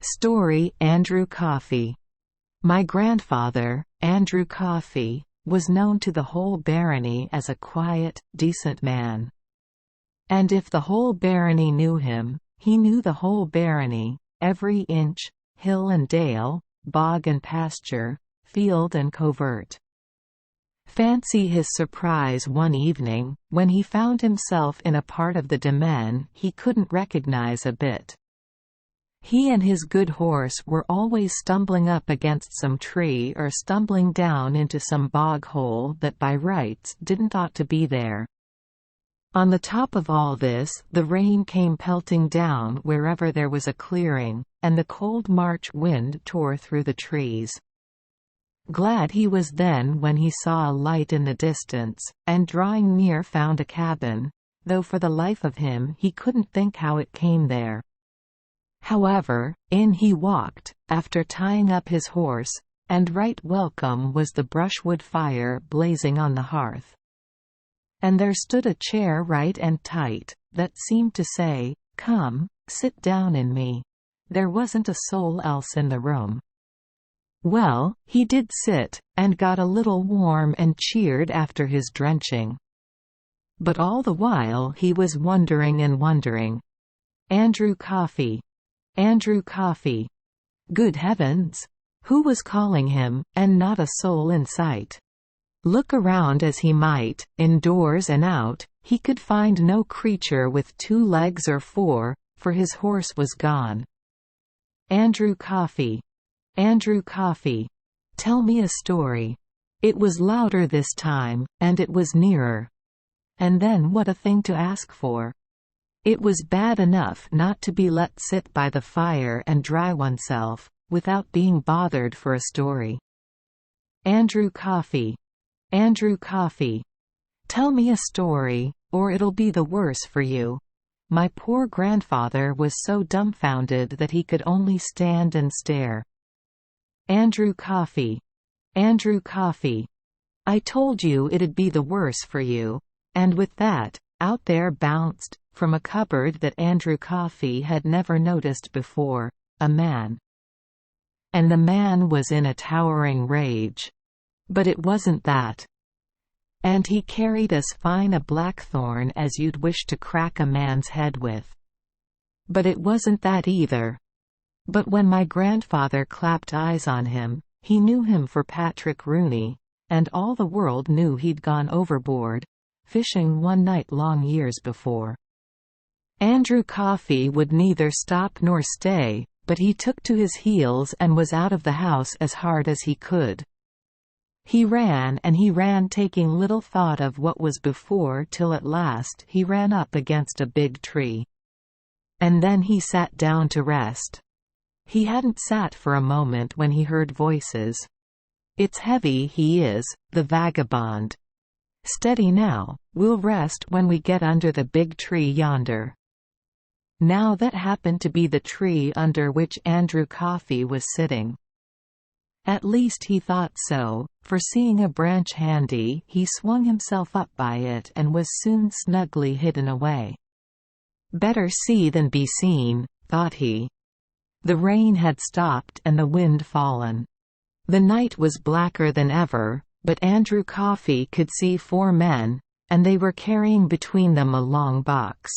Story Andrew Coffey. My grandfather, Andrew Coffey, was known to the whole barony as a quiet, decent man. And if the whole barony knew him, he knew the whole barony, every inch, hill and dale, bog and pasture, field and covert. Fancy his surprise one evening, when he found himself in a part of the demesne he couldn't recognize a bit. He and his good horse were always stumbling up against some tree or stumbling down into some bog hole that by rights didn't ought to be there. On the top of all this, the rain came pelting down wherever there was a clearing, and the cold March wind tore through the trees. Glad he was then when he saw a light in the distance, and drawing near found a cabin, though for the life of him he couldn't think how it came there. However, in he walked, after tying up his horse, and right welcome was the brushwood fire blazing on the hearth. And there stood a chair right and tight, that seemed to say, "Come, sit down in me." There wasn't a soul else in the room. Well, he did sit, and got a little warm and cheered after his drenching. But all the while he was wondering and wondering. Andrew Coffey. Andrew Coffey. Good heavens! Who was calling him, and not a soul in sight? Look around as he might, indoors and out, he could find no creature with 2 legs or 4, for his horse was gone. Andrew Coffey. Andrew Coffey. Tell me a story. It was louder this time, and it was nearer. And then what a thing to ask for! It was bad enough not to be let sit by the fire and dry oneself, without being bothered for a story. Andrew Coffey. Andrew Coffey. Tell me a story, or it'll be the worse for you. My poor grandfather was so dumbfounded that he could only stand and stare. Andrew Coffey. Andrew Coffey. I told you it'd be the worse for you. And with that, out there bounced, from a cupboard that Andrew Coffey had never noticed before, a man. And the man was in a towering rage. But it wasn't that. And he carried as fine a blackthorn as you'd wish to crack a man's head with. But it wasn't that either. But when my grandfather clapped eyes on him, he knew him for Patrick Rooney, and all the world knew he'd gone overboard, fishing one night long years before. Andrew Coffey would neither stop nor stay, but he took to his heels and was out of the house as hard as he could. He ran and he ran, taking little thought of what was before, till at last he ran up against a big tree. And then he sat down to rest. He hadn't sat for a moment when he heard voices. "It's heavy he is, the vagabond. Steady now, we'll rest when we get under the big tree yonder." Now that happened to be the tree under which Andrew Coffey was sitting. At least he thought so, for seeing a branch handy, he swung himself up by it and was soon snugly hidden away. Better see than be seen, thought he. The rain had stopped and the wind fallen. The night was blacker than ever, but Andrew Coffey could see 4 men, and they were carrying between them a long box.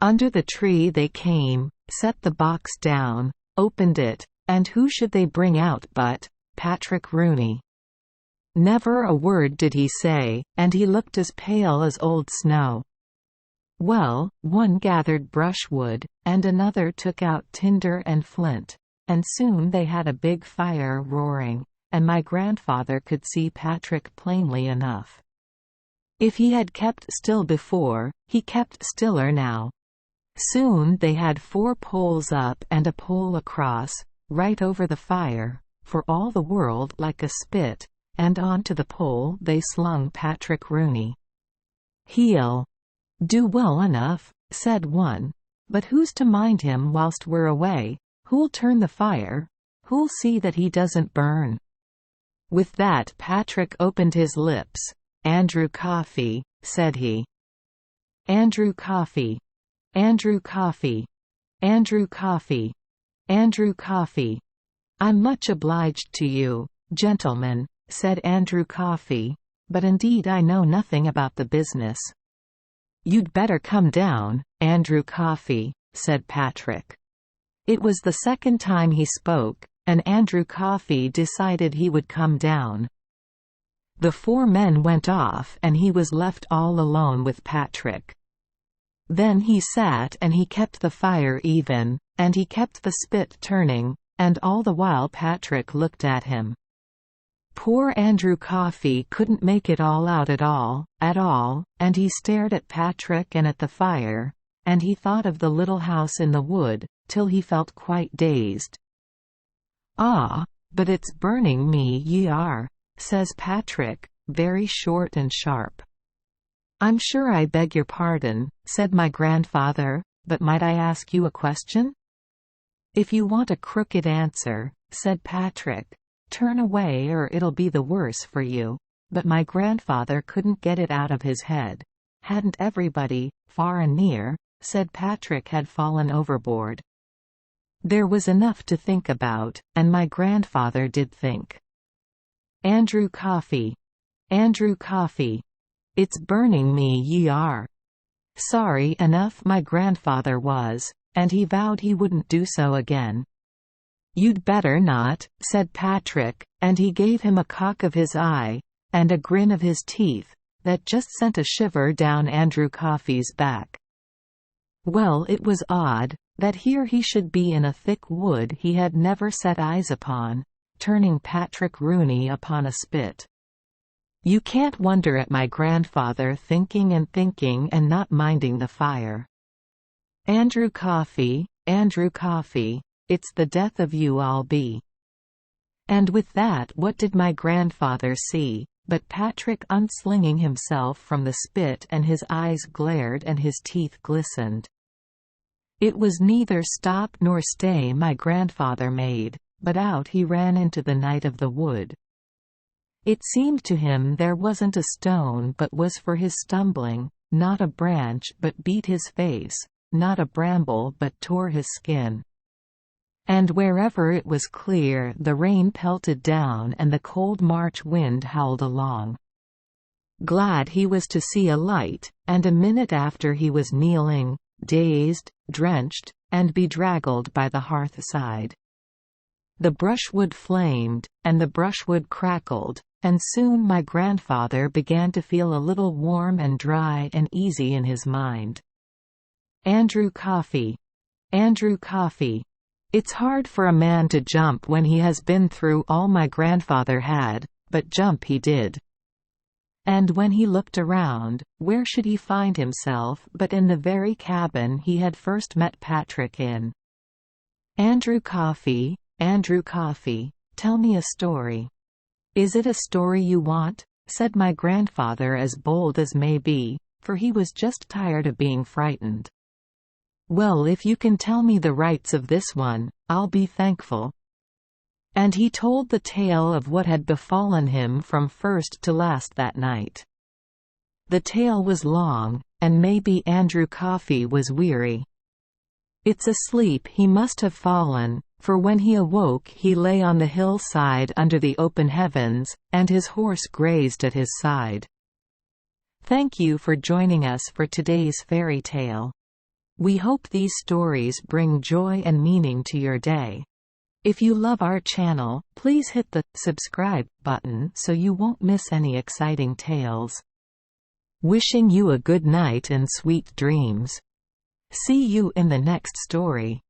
Under the tree they came, set the box down, opened it, and who should they bring out but Patrick Rooney. Never a word did he say, and he looked as pale as old snow. Well, one gathered brushwood, and another took out tinder and flint, and soon they had a big fire roaring, and my grandfather could see Patrick plainly enough. If he had kept still before, he kept stiller now. Soon they had 4 poles up and a pole across, right over the fire, for all the world like a spit, and on to the pole they slung Patrick Rooney. "He'll do well enough," said one, "but who's to mind him whilst we're away? Who'll turn the fire? Who'll see that he doesn't burn?" With that Patrick opened his lips. "Andrew Coffey," said he. "Andrew Coffey. Andrew Coffey. Andrew Coffey." Andrew Coffey. "I'm much obliged to you, gentlemen," said Andrew Coffey, "but indeed I know nothing about the business." "You'd better come down, Andrew Coffey," said Patrick. It was the second time he spoke, and Andrew Coffey decided he would come down. The four men went off and he was left all alone with Patrick. Then he sat and he kept the fire even, and he kept the spit turning, and all the while Patrick looked at him. Poor Andrew Coffey couldn't make it all out at all, and he stared at Patrick and at the fire, and he thought of the little house in the wood, till he felt quite dazed. "Ah, but it's burning me ye are," says Patrick, very short and sharp. "I'm sure I beg your pardon," said my grandfather, "but might I ask you a question?" "If you want a crooked answer," said Patrick, "turn away or it'll be the worse for you." But my grandfather couldn't get it out of his head. Hadn't everybody, far and near, said Patrick had fallen overboard? There was enough to think about, and my grandfather did think. Andrew Coffey. Andrew Coffey. "It's burning me ye are." Sorry enough my grandfather was, and he vowed he wouldn't do so again. "You'd better not," said Patrick, and he gave him a cock of his eye, and a grin of his teeth, that just sent a shiver down Andrew Coffey's back. Well, it was odd, that here he should be in a thick wood he had never set eyes upon, turning Patrick Rooney upon a spit. You can't wonder at my grandfather thinking and not minding the fire. Andrew Coffey, it's the death of you I'll be." And with that what did my grandfather see, but Patrick unslinging himself from the spit, and his eyes glared and his teeth glistened. It was neither stop nor stay my grandfather made, but out he ran into the night of the wood. It seemed to him there wasn't a stone but was for his stumbling, not a branch but beat his face, not a bramble but tore his skin. And wherever it was clear the rain pelted down and the cold March wind howled along. Glad he was to see a light, and a minute after he was kneeling, dazed, drenched, and bedraggled by the hearth-side. The brushwood flamed, and the brushwood crackled, and soon my grandfather began to feel a little warm and dry and easy in his mind. Andrew Coffey. Andrew Coffey. It's hard for a man to jump when he has been through all my grandfather had, but jump he did. And when he looked around, where should he find himself but in the very cabin he had first met Patrick in. Andrew Coffey, tell me a story. Is it a story you want? Said my grandfather as bold as may be, for he was just tired of being frightened. Well, if you can tell me the rights of this one, I'll be thankful. And he told the tale of what had befallen him from first to last that night. The tale was long, and maybe Andrew Coffey was weary. It's asleep he must have fallen, for when he awoke he lay on the hillside under the open heavens, and his horse grazed at his side. Thank you for joining us for today's fairy tale. We hope these stories bring joy and meaning to your day. If you love our channel, please hit the subscribe button so you won't miss any exciting tales. Wishing you a good night and sweet dreams. See you in the next story.